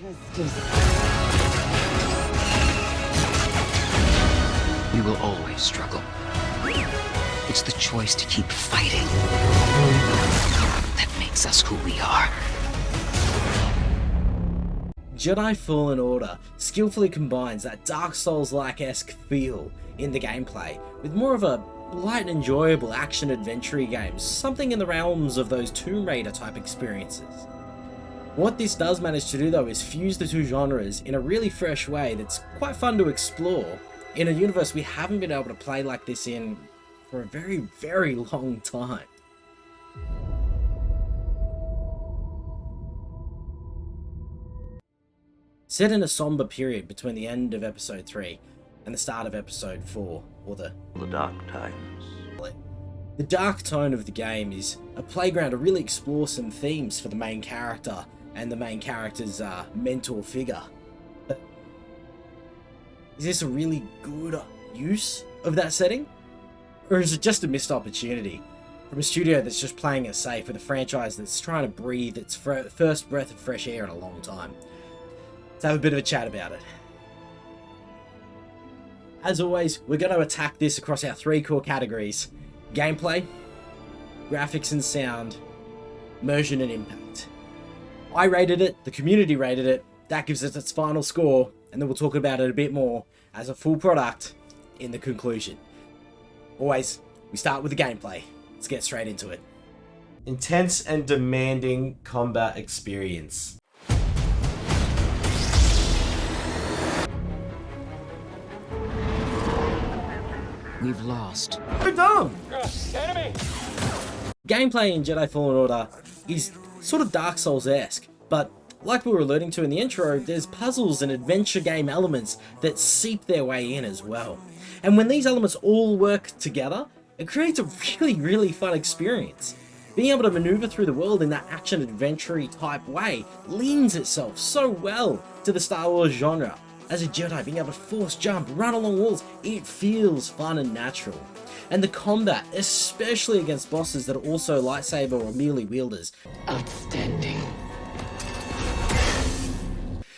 Kestis. We will always struggle. It's the choice to keep fighting that makes us who we are. Jedi Fallen Order skillfully combines that Dark Souls-like-esque feel in the gameplay with more of a light and enjoyable action-adventure game, something in the realms of those Tomb Raider type experiences. What this does manage to do though is fuse the two genres in a really fresh way that's quite fun to explore in a universe we haven't been able to play like this in for a very, very long time. Set in a somber period between the end of episode 3 and the start of episode 4, or the dark times. The dark tone of the game is a playground to really explore some themes for the main character and the main character's mentor figure. But is this a really good use of that setting? Or is it just a missed opportunity from a studio that's just playing it safe with a franchise that's trying to breathe its first breath of fresh air in a long time? Let's have a bit of a chat about it. As always, we're going to attack this across our 3 core categories: gameplay, graphics and sound, immersion and impact. I rated it, the community rated it, that gives it its final score, and then we'll talk about it a bit more as a full product in the conclusion. Always, we start with the gameplay. Let's get straight into it. Intense and demanding combat experience. We've lost. We're done! Enemy! Gameplay in Jedi Fallen Order is sort of Dark Souls-esque, but like we were alluding to in the intro, there's puzzles and adventure game elements that seep their way in as well. And when these elements all work together, it creates a really, really fun experience. Being able to maneuver through the world in that action-adventure type way leans itself so well to the Star Wars genre. As a Jedi, being able to force jump, run along walls, it feels fun and natural. And the combat, especially against bosses that are also lightsaber or melee wielders, Outstanding.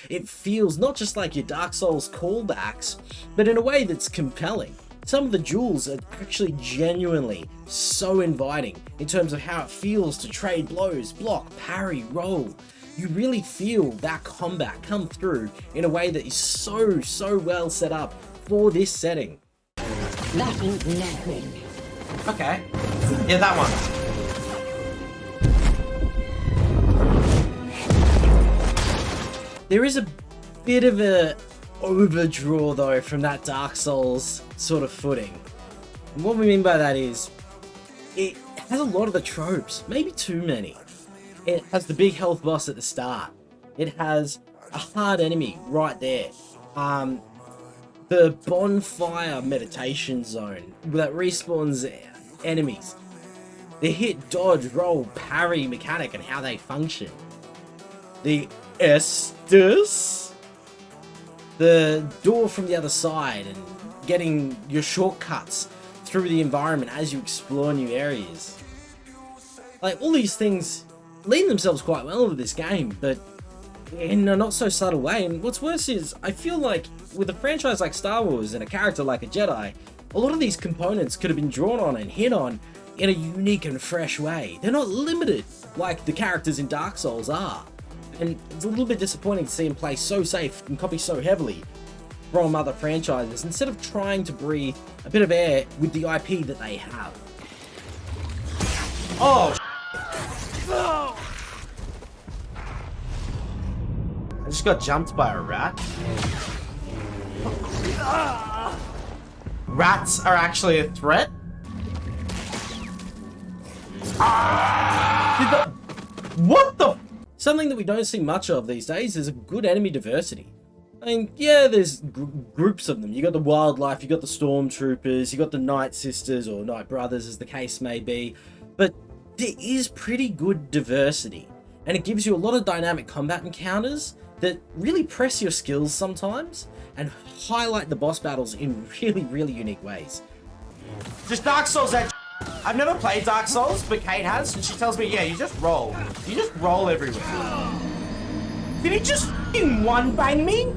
it feels not just like your Dark Souls callbacks, but in a way that's compelling. Some of the duels are actually genuinely so inviting in terms of how it feels to trade blows, block, parry, roll. You really feel that combat come through in a way that is so well set up for this setting. Nothing. Okay. Yeah, that one. There is a bit of a overdraw though from that Dark Souls sort of footing. And what we mean by that is, it has a lot of the tropes, maybe too many. It has the big health boss at the start. It has a hard enemy right there. The bonfire meditation zone that respawns enemies. The hit, dodge, roll, parry mechanic and how they function. The Estus. The door from the other side and getting your shortcuts through the environment as you explore new areas. Like, all these things lean themselves quite well into this game, but in a not so subtle way. And what's worse is, I feel like with a franchise like Star Wars and a character like a Jedi, a lot of these components could have been drawn on and hit on in a unique and fresh way. They're not limited like the characters in Dark Souls are. And it's a little bit disappointing to see them play so safe and copy so heavily from other franchises instead of trying to breathe a bit of air with the IP that they have. Oh, I just got jumped by a rat. Rats are actually a threat? What the? Something that we don't see much of these days is a good enemy diversity. I mean, yeah, there's groups of them. You got the wildlife, you got the stormtroopers, you got the Night Sisters or Night Brothers as the case may be, but there is pretty good diversity. And it gives you a lot of dynamic combat encounters that really press your skills sometimes and highlight the boss battles in really unique ways. Just Dark Souls that I've never played Dark Souls, but Kate has, and she tells me, yeah, you just roll. You just roll everywhere. Did he just f***ing one bang me?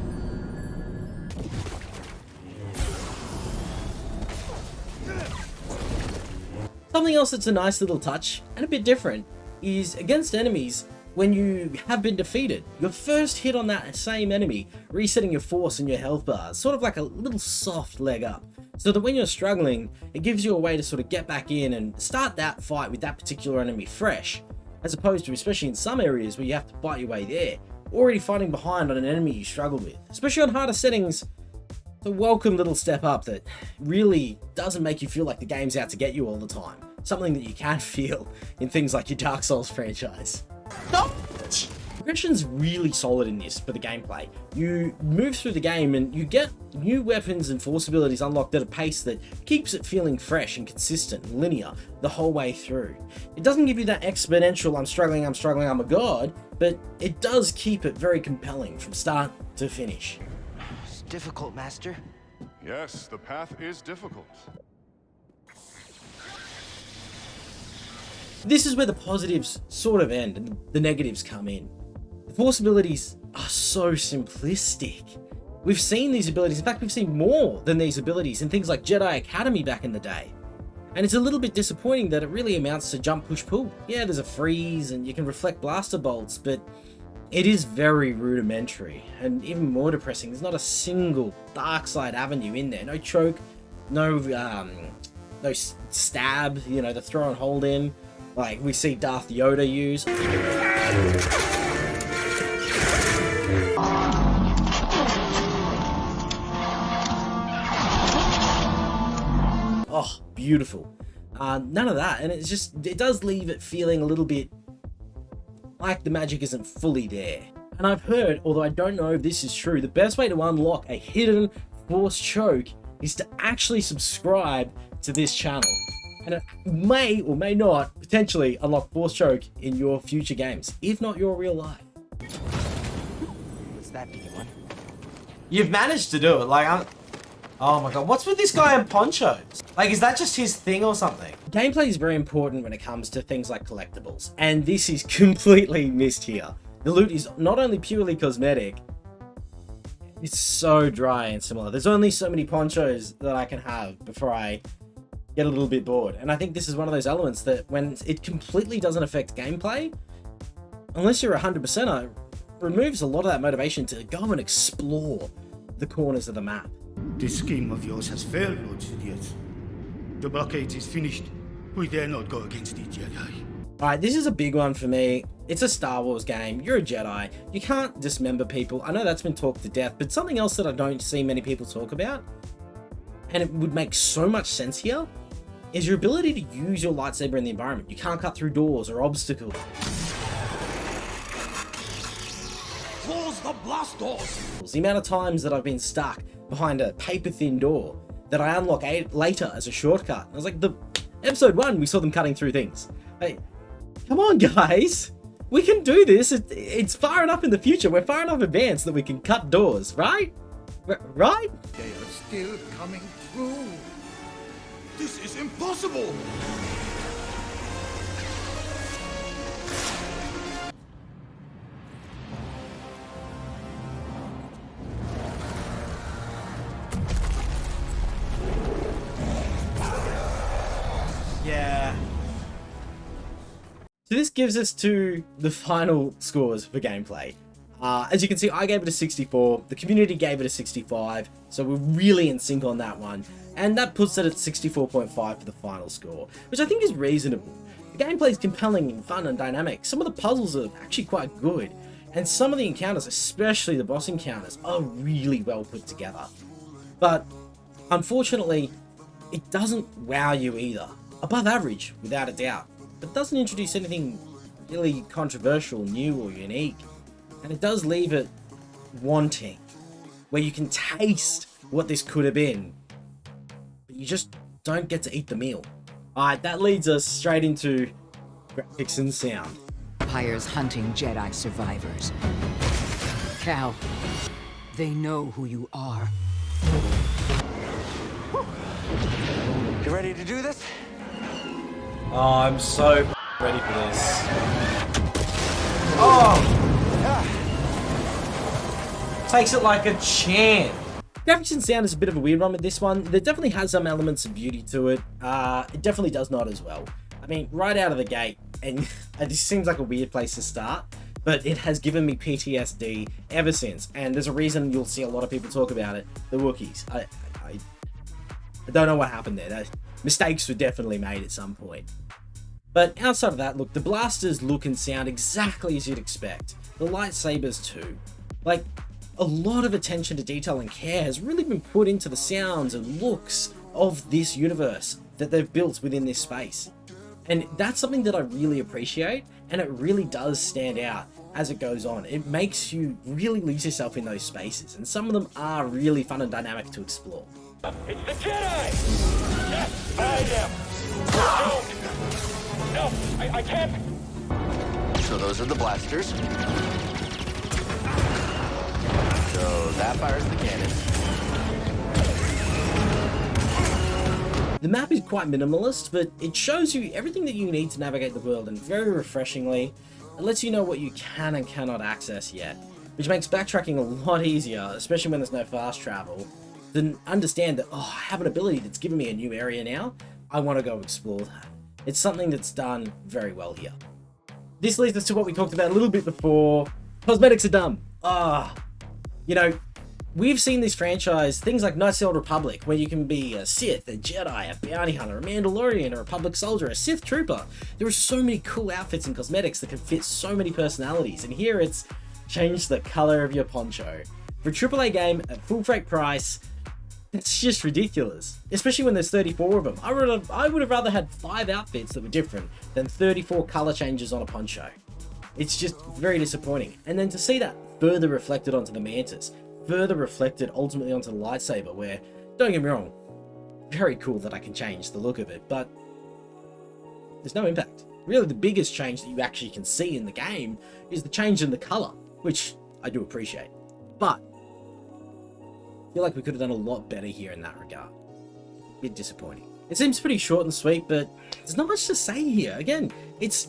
Something else that's a nice little touch, and a bit different, is against enemies, when you have been defeated, your first hit on that same enemy, resetting your force and your health bars, sort of like a little soft leg up, so that when you're struggling, it gives you a way to sort of get back in and start that fight with that particular enemy fresh, as opposed to, especially in some areas where you have to fight your way there, already fighting behind on an enemy you struggle with. Especially on harder settings, it's a welcome little step up that really doesn't make you feel like the game's out to get you all the time. Something that you can feel in things like your Dark Souls franchise. Progression's really solid in this for the gameplay. You move through the game and you get new weapons and force abilities unlocked at a pace that keeps it feeling fresh and consistent and linear the whole way through. It doesn't give you that exponential I'm struggling, I'm a god, but it does keep it very compelling from start to finish. It's difficult, Master. Yes, the path is difficult. This is where the positives sort of end and the negatives come in. The force abilities are so simplistic. We've seen these abilities, in fact we've seen more than these abilities in things like Jedi Academy back in the day. And it's a little bit disappointing that it really amounts to jump, push, pull. Yeah, there's a freeze and you can reflect blaster bolts, but it is very rudimentary. And even more depressing, there's not a single dark side avenue in there. No choke, no stab, you know, the throw and hold in, like we see Darth Yoda use. Oh, beautiful. None of that, and it does leave it feeling a little bit like the magic isn't fully there. And I've heard, although I don't know if this is true, the best way to unlock a hidden force choke is to actually subscribe to this channel. And it may or may not potentially unlock force choke in your future games, if not your real life. What's that, B1? You've managed to do it, like, oh my god, what's with this guy in ponchos? Like, is that just his thing or something? Gameplay is very important when it comes to things like collectibles, and this is completely missed here. The loot is not only purely cosmetic, it's so dry and similar. There's only so many ponchos that I can have before I get a little bit bored. And I think this is one of those elements that when it completely doesn't affect gameplay, unless you're a 100%er, removes a lot of that motivation to go and explore the corners of the map. This scheme of yours has failed, Lord Sidious. The blockade is finished. We dare not go against the Jedi. Alright, this is a big one for me. It's a Star Wars game. You're a Jedi. You can't dismember people. I know that's been talked to death, but something else that I don't see many people talk about, and it would make so much sense here, is your ability to use your lightsaber in the environment. You can't cut through doors or obstacles. Close the blast doors! The amount of times that I've been stuck behind a paper-thin door that I unlock later as a shortcut. I was like, episode 1, we saw them cutting through things. Hey, come on, guys. We can do this. It's far enough in the future. We're far enough advanced that we can cut doors, right? Right? They are still coming through. This is impossible! Yeah. So this gives us to the final scores for gameplay. As you can see, I gave it a 64, the community gave it a 65, so we're really in sync on that one. And that puts it at 64.5 for the final score, which I think is reasonable. The gameplay is compelling and fun and dynamic. Some of the puzzles are actually quite good, and some of the encounters, especially the boss encounters, are really well put together. But unfortunately, it doesn't wow you either. Above average, without a doubt, but doesn't introduce anything really controversial, new or unique. And it does leave it wanting, where you can taste what this could have been, but you just don't get to eat the meal. Alright, that leads us straight into graphics and sound. Empire's hunting Jedi survivors. Cal, they know who you are. You ready to do this? Oh, I'm so ready for this. Oh! Takes it like a champ. Graphics and sound is a bit of a weird one with this one. There definitely has some elements of beauty to it. It definitely does not as well. I mean, right out of the gate, and this seems like a weird place to start, but it has given me PTSD ever since. And there's a reason you'll see a lot of people talk about it. The Wookiees. I don't know what happened there. Mistakes were definitely made at some point. But outside of that, look, the blasters look and sound exactly as you'd expect. The lightsabers too. Like, a lot of attention to detail and care has really been put into the sounds and looks of this universe that they've built within this space. And that's something that I really appreciate, and it really does stand out as it goes on. It makes you really lose yourself in those spaces, and some of them are really fun and dynamic to explore. It's the Jedi! Yes, find them! Don't! No, I can't! So those are the blasters. So that fires the cannon. The map is quite minimalist, but it shows you everything that you need to navigate the world, and very refreshingly, it lets you know what you can and cannot access yet, which makes backtracking a lot easier, especially when there's no fast travel, than understand that, oh, I have an ability that's given me a new area now, I want to go explore that. It's something that's done very well here. This leads us to what we talked about a little bit before. Cosmetics are dumb. You know, we've seen this franchise, things like Knights of the Old Republic, where you can be a Sith, a Jedi, a bounty hunter, a Mandalorian, a Republic soldier, a Sith trooper. There are so many cool outfits and cosmetics that can fit so many personalities, and here it's changed the color of your poncho. For a AAA game at full freight price, it's just ridiculous. Especially when there's 34 of them. I would have rather had 5 outfits that were different than 34 color changes on a poncho. It's just very disappointing. And then to see that further reflected onto the Mantis, further reflected ultimately onto the lightsaber, where, don't get me wrong, very cool that I can change the look of it, but there's no impact. Really, the biggest change that you actually can see in the game is the change in the color, which I do appreciate. But I feel like we could have done a lot better here in that regard. A bit disappointing. It seems pretty short and sweet, but there's not much to say here. Again, it's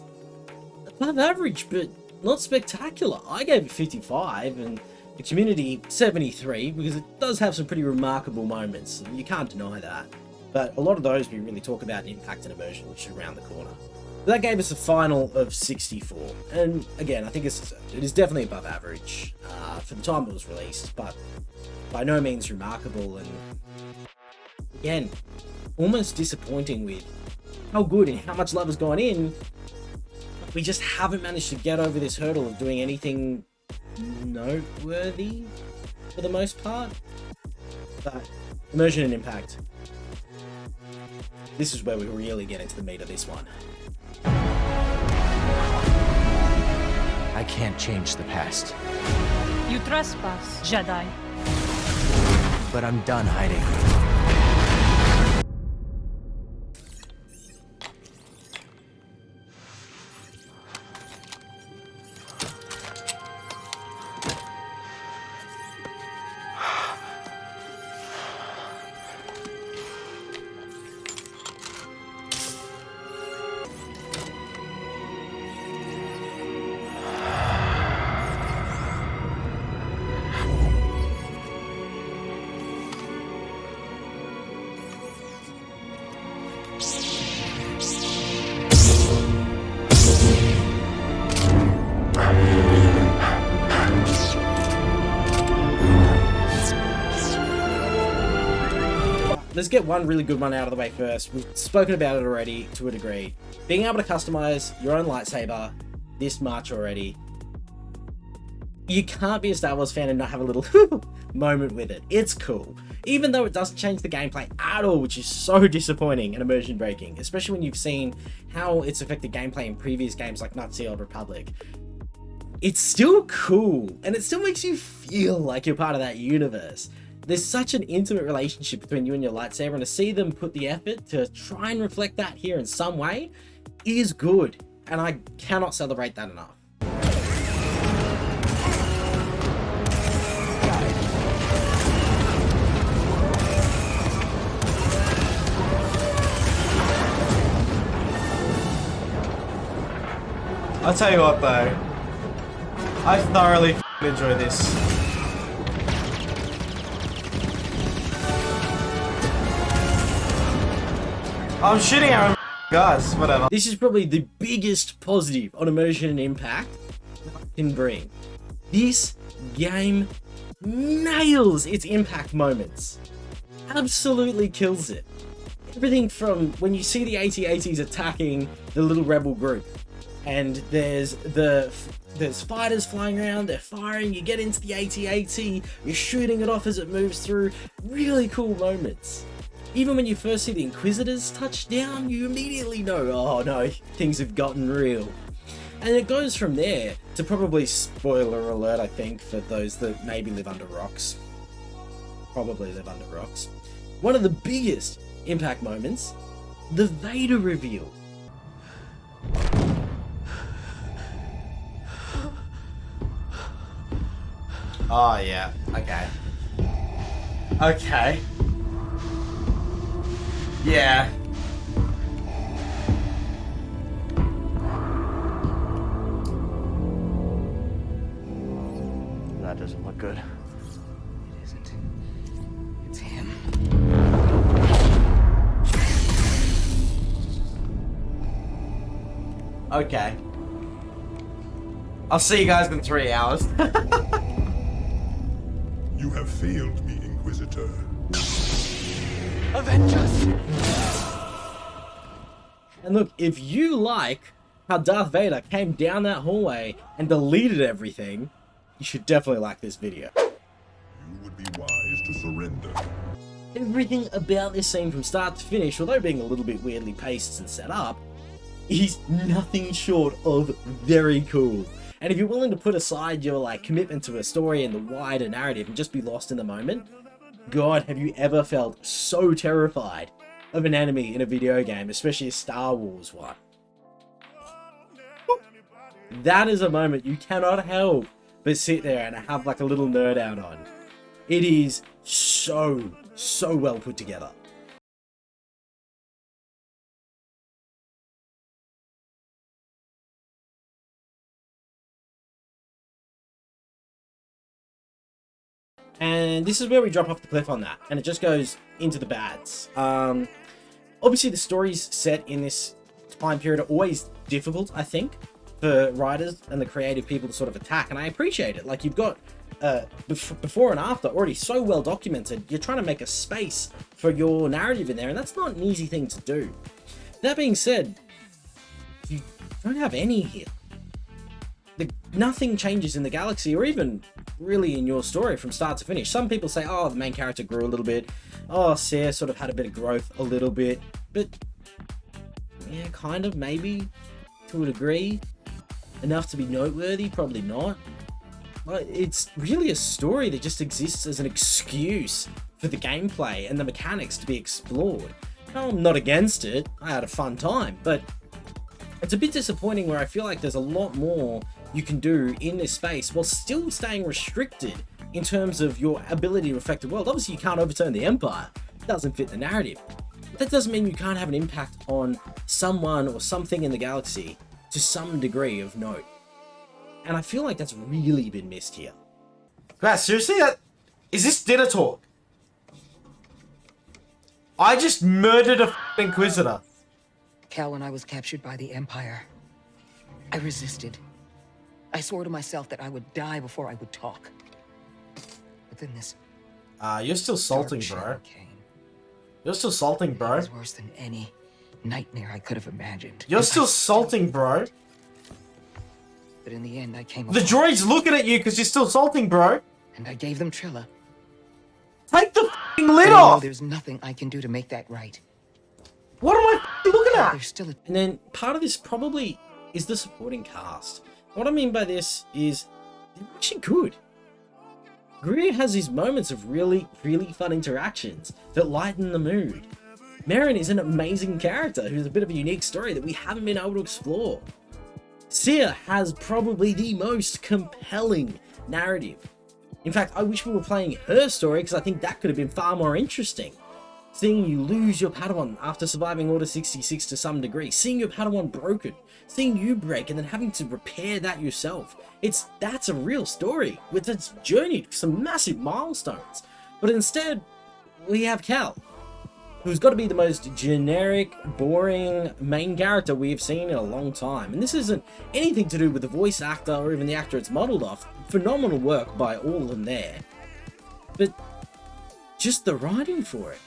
above average, but not spectacular. I gave it 55, and the community 73, because it does have some pretty remarkable moments. You can't deny that. But a lot of those we really talk about in impact and immersion, which is around the corner. That gave us a final of 64. And again, I think it is definitely above average for the time it was released, but by no means remarkable. And again, almost disappointing with how good and how much love has gone in. We just haven't managed to get over this hurdle of doing anything noteworthy for the most part. But immersion and impact, this is where we really get into the meat of this one. I can't change the past, You trespass, Jedi. but I'm done hiding. Let's get one really good one out of the way first. We've spoken about it already to a degree. Being able to customize your own lightsaber this much already. You can't be a Star Wars fan and not have a little moment with it. It's cool. Even though it doesn't change the gameplay at all, which is so disappointing and immersion breaking, especially when you've seen how it's affected gameplay in previous games like Knights of the Old Republic. It's still cool, and it still makes you feel like you're part of that universe. There's such an intimate relationship between you and your lightsaber, and to see them put the effort to try and reflect that here in some way is good, and I cannot celebrate that enough. I'll tell you what though, I thoroughly enjoy this. I'm shooting at him, guys. Whatever. This is probably the biggest positive on Immersion and Impact I can bring. This game nails its impact moments. Absolutely kills it. Everything from when you see the AT-ATs attacking the little rebel group, and there's fighters flying around, they're firing, you get into the AT-AT, you're shooting it off as it moves through. Really cool moments. Even when you first see the Inquisitors touch down, you immediately know, oh no, things have gotten real. And it goes from there to probably, spoiler alert, I think, for those that maybe live under rocks. Probably live under rocks. One of the biggest impact moments, the Vader reveal. Oh, yeah. Okay. Okay. Yeah. That doesn't look good. It isn't. It's him. Okay. I'll see you guys in 3 hours. You have failed me, Inquisitor. Avenge us! And look, if you like how Darth Vader came down that hallway and deleted everything, you should definitely like this video. You would be wise to surrender. Everything about this scene from start to finish, although being a little bit weirdly paced and set up, is nothing short of very cool. And if you're willing to put aside your commitment to a story and the wider narrative and just be lost in the moment, God, have you ever felt so terrified of an enemy in a video game, especially a Star Wars one? That is a moment you cannot help but sit there and have a little nerd out on. It is so well put together. And this is where we drop off the cliff on that, and it just goes into the bads. Obviously the stories set in this time period are always difficult, I think, for writers and the creative people to sort of attack, and I appreciate it. Like, you've got before and after already so well documented, you're trying to make a space for your narrative in there, and that's not an easy thing to do. That being said, you don't have any here. Nothing changes in the galaxy, or even really in your story from start to finish. Some people say, oh, the main character grew a little bit. Oh, Sarah sort of had a bit of growth a little bit. But, yeah, kind of, maybe, to a degree. Enough to be noteworthy? Probably not. But it's really a story that just exists as an excuse for the gameplay and the mechanics to be explored. Now, I'm not against it. I had a fun time, but it's a bit disappointing where I feel like there's a lot more you can do in this space while still staying restricted in terms of your ability to affect the world. Obviously, you can't overturn the Empire. It doesn't fit the narrative. But that doesn't mean you can't have an impact on someone or something in the galaxy to some degree of note. And I feel like that's really been missed here. Guys, seriously? Is this dinner talk? I just murdered a Inquisitor. Cal, when I was captured by the Empire, I resisted. I swore to myself that I would die before I would talk. But then this... You're still salting, dark bro. shadow came. You're still salting, It bro. was worse than any nightmare I could have imagined. You're And still I- salting, bro. But in the end, I came The apart, droid's looking at you because you're still salting, bro. and I gave them Trilla. Take the f***ing lid I know off! there's nothing I can do to make that right. What am I f***ing looking at? There's still a... And then part of this probably is the supporting cast. What I mean by this is they're actually good. Greer has these moments of really fun interactions that lighten the mood. Bearant is an amazing character who's a bit of a unique story that we haven't been able to explore. Seer has probably the most compelling narrative. In fact, I wish we were playing her story because I think that could have been far more interesting. Seeing you lose your Padawan after surviving Order 66 to some degree, seeing your Padawan broken, seeing you break and then having to repair that yourself. That's a real story with its journey to some massive milestones. But instead, we have Cal. who's got to be the most generic, boring main character we have seen in a long time. And this isn't anything to do with the voice actor or even the actor it's modeled off. Phenomenal work by all of them there. But just the writing for it.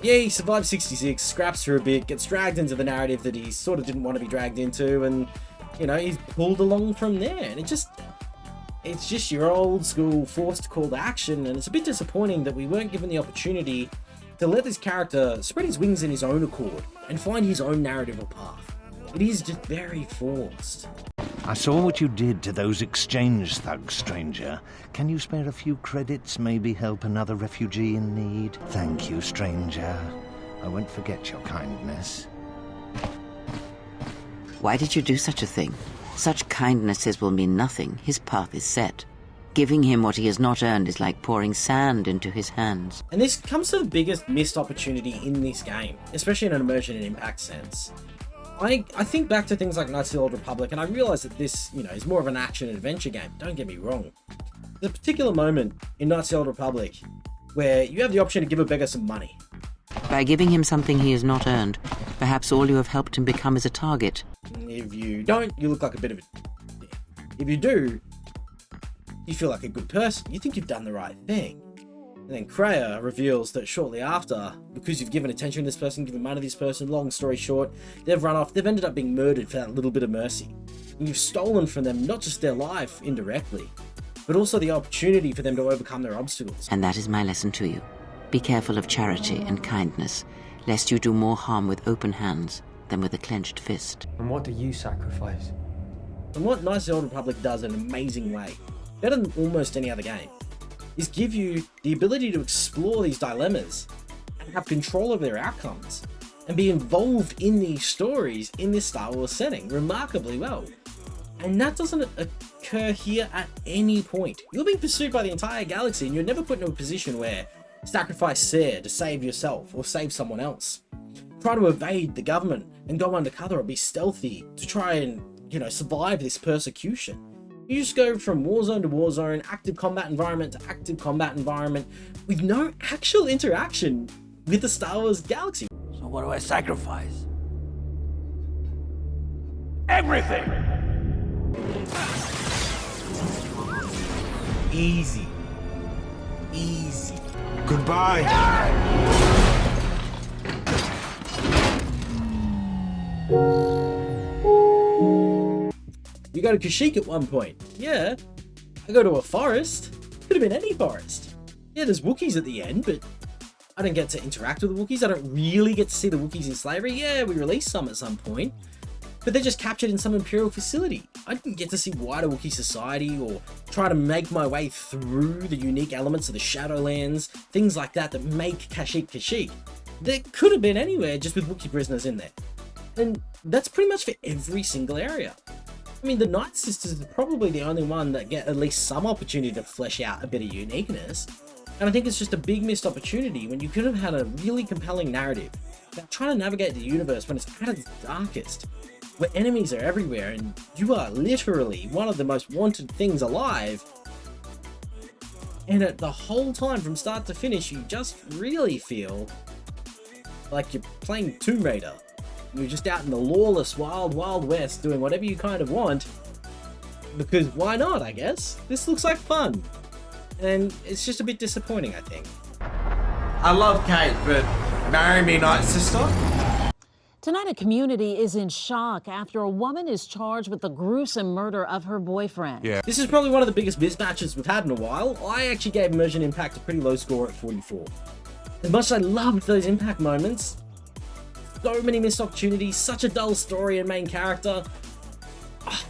Yeah, he survives 66, scraps for a bit, gets dragged into the narrative that he sort of didn't want to be dragged into, and, you know, he's pulled along from there. And it's just your old school forced call to action, and it's a bit disappointing that we weren't given the opportunity to let this character spread his wings in his own accord and find his own narrative or path. It is just very forced. I saw what you did to those exchange thugs, stranger. Can you spare a few credits, maybe help another refugee in need? Thank you, stranger. I won't forget your kindness. Why did you do such a thing? Such kindnesses will mean nothing. His path is set. Giving him what he has not earned is like pouring sand into his hands. And this comes to the biggest missed opportunity in this game, especially in an immersion and impact sense. I think back to things like Knights of the Old Republic, and I realize that this, you know, is more of an action and adventure game, don't get me wrong. There's a particular moment in Knights of the Old Republic where you have the option to give a beggar some money. By giving him something he has not earned, perhaps all you have helped him become is a target. If you don't, you look like a bit of a... If you do, you feel like a good person. You think you've done the right thing. And then Kreia reveals that shortly after, because you've given attention to this person, given money to this person, long story short, they've run off, they've ended up being murdered for that little bit of mercy. And you've stolen from them not just their life indirectly, but also the opportunity for them to overcome their obstacles. And that is my lesson to you. Be careful of charity and kindness, lest you do more harm with open hands than with a clenched fist. And what do you sacrifice? And what Knights of the Old Republic does in an amazing way, better than almost any other game, is give you the ability to explore these dilemmas and have control over their outcomes and be involved in these stories in this Star Wars setting remarkably well. And that doesn't occur here at any point. You're being pursued by the entire galaxy and you're never put in a position where sacrifice Ser to save yourself or save someone else. Try to evade the government and go undercover or be stealthy to try and, you know, survive this persecution. You just go from warzone to warzone, active combat environment to active combat environment, with no actual interaction with the Star Wars galaxy. So what do I sacrifice? Everything! Easy. Easy. Goodbye. You go to Kashyyyk at one point. Yeah. I go to a forest. Could have been any forest. Yeah, there's Wookiees at the end, but I don't get to interact with the Wookiees. I don't really get to see the Wookiees in slavery. Yeah, we released some at some point, but they're just captured in some Imperial facility. I didn't get to see wider Wookiee society or try to make my way through the unique elements of the Shadowlands, things like that that make Kashyyyk Kashyyyk. There could have been anywhere just with Wookiee prisoners in there. And that's pretty much for every single area. I mean, the Night Sisters are probably the only one that get at least some opportunity to flesh out a bit of uniqueness. And I think it's just a big missed opportunity when you could have had a really compelling narrative about trying to navigate the universe when it's at its darkest, where enemies are everywhere and you are literally one of the most wanted things alive. And at the whole time, from start to finish, you just really feel like you're playing Tomb Raider. You're just out in the lawless, wild, wild west doing whatever you kind of want. Because why not, I guess? This looks like fun. And it's just a bit disappointing, I think. I love Kate, but marry me, Night Sister? Tonight, a community is in shock after a woman is charged with the gruesome murder of her boyfriend. Yeah. This is probably one of the biggest mismatches we've had in a while. I actually gave Immersion Impact a pretty low score at 44. As much as I loved those impact moments, so many missed opportunities, such a dull story and main character,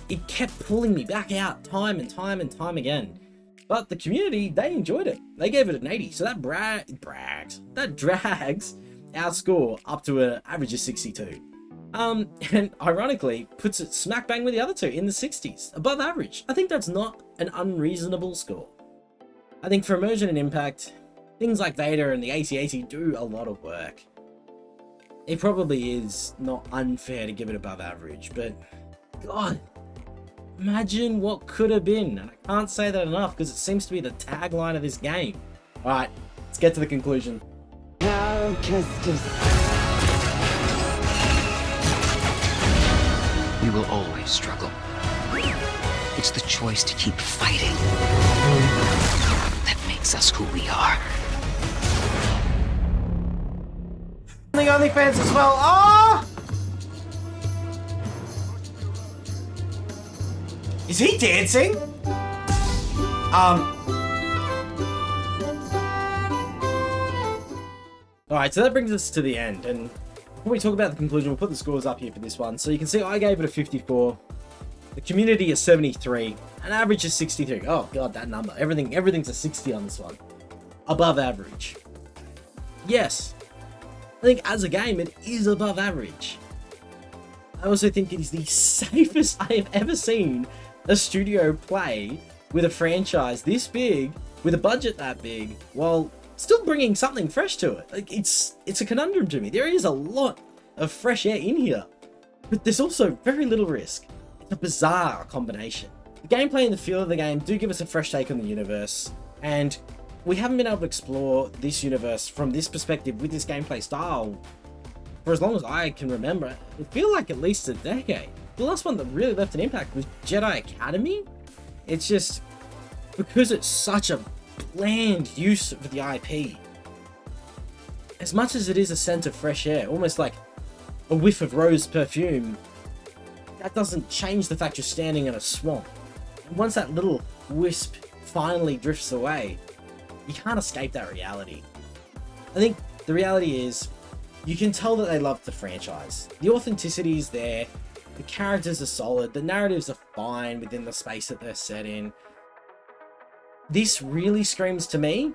it kept pulling me back out time and time and time again. But the community, they enjoyed it. They gave it an 80, so that drags our score up to an average of 62. And ironically, puts it smack bang with the other two in the 60s, above average. I think that's not an unreasonable score. I think for Immersion and Impact, things like Vader and the AT-AT do a lot of work. It probably is not unfair to give it above average, but God, imagine what could have been. And I can't say that enough because it seems to be the tagline of this game. Alright, let's get to the conclusion. Now Cal Kestis. We will always struggle. It's the choice to keep fighting that makes us who we are. The OnlyFans as well. Ah! Is he dancing? Alright, so that brings us to the end, and before we talk about the conclusion, we'll put the scores up here for this one. So you can see I gave it a 54, the community is 73, and average is 63. Oh god, that number. Everything's a 60 on this one. Above average. Yes, I think as a game, it is above average. I also think it is the safest I have ever seen a studio play with a franchise this big, with a budget that big, while still bringing something fresh to it. Like, it's a conundrum to me. There is a lot of fresh air in here, but there's also very little risk. It's a bizarre combination. The gameplay and the feel of the game do give us a fresh take on the universe, and we haven't been able to explore this universe from this perspective with this gameplay style for as long as I can remember. It feels like at least a decade. The last one that really left an impact was Jedi Academy. It's just because it's such a bland use of the IP. As much as it is a scent of fresh air, almost like a whiff of rose perfume, that doesn't change the fact you're standing in a swamp. And once that little wisp finally drifts away, you can't escape that reality. I think the reality is, you can tell that they love the franchise. The authenticity is there, the characters are solid, the narratives are fine within the space that they're set in. This really screams to me,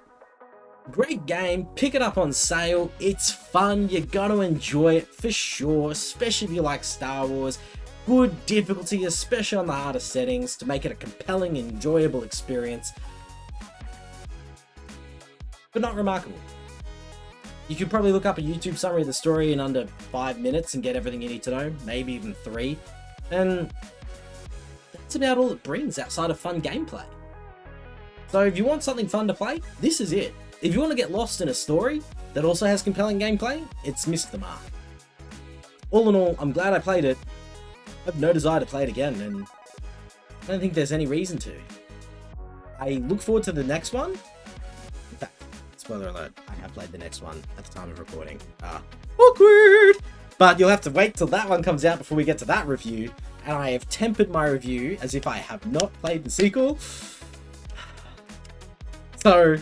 great game, pick it up on sale, it's fun, you're gonna enjoy it for sure, especially if you like Star Wars. Good difficulty, especially on the harder settings, to make it a compelling, enjoyable experience. But not remarkable. You could probably look up a YouTube summary of the story in under 5 minutes and get everything you need to know, maybe even 3. And that's about all it brings outside of fun gameplay. So if you want something fun to play, this is it. If you want to get lost in a story that also has compelling gameplay, it's missed the mark. All in all, I'm glad I played it. I have no desire to play it again, and I don't think there's any reason to. I look forward to the next one. In fact, spoiler alert, I have played the next one at the time of recording. Awkward! But you'll have to wait till that one comes out before we get to that review, and I have tempered my review as if I have not played the sequel. So,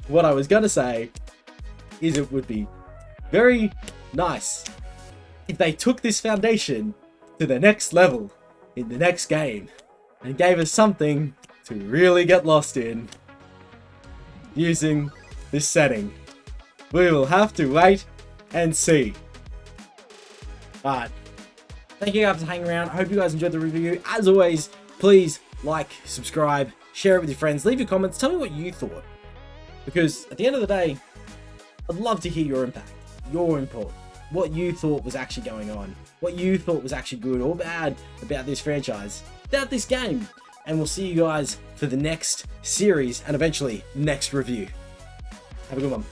what I was gonna say is it would be very nice if they took this foundation to the next level in the next game and gave us something to really get lost in using this setting. We will have to wait and see. But thank you guys for hanging around. I hope you guys enjoyed the review. As always, please like, subscribe, share it with your friends, leave your comments, tell me what you thought. Because at the end of the day, I'd love to hear your impact, your input, what you thought was actually going on, what you thought was actually good or bad about this franchise, about this game. And we'll see you guys for the next series and eventually next review. Have a good one.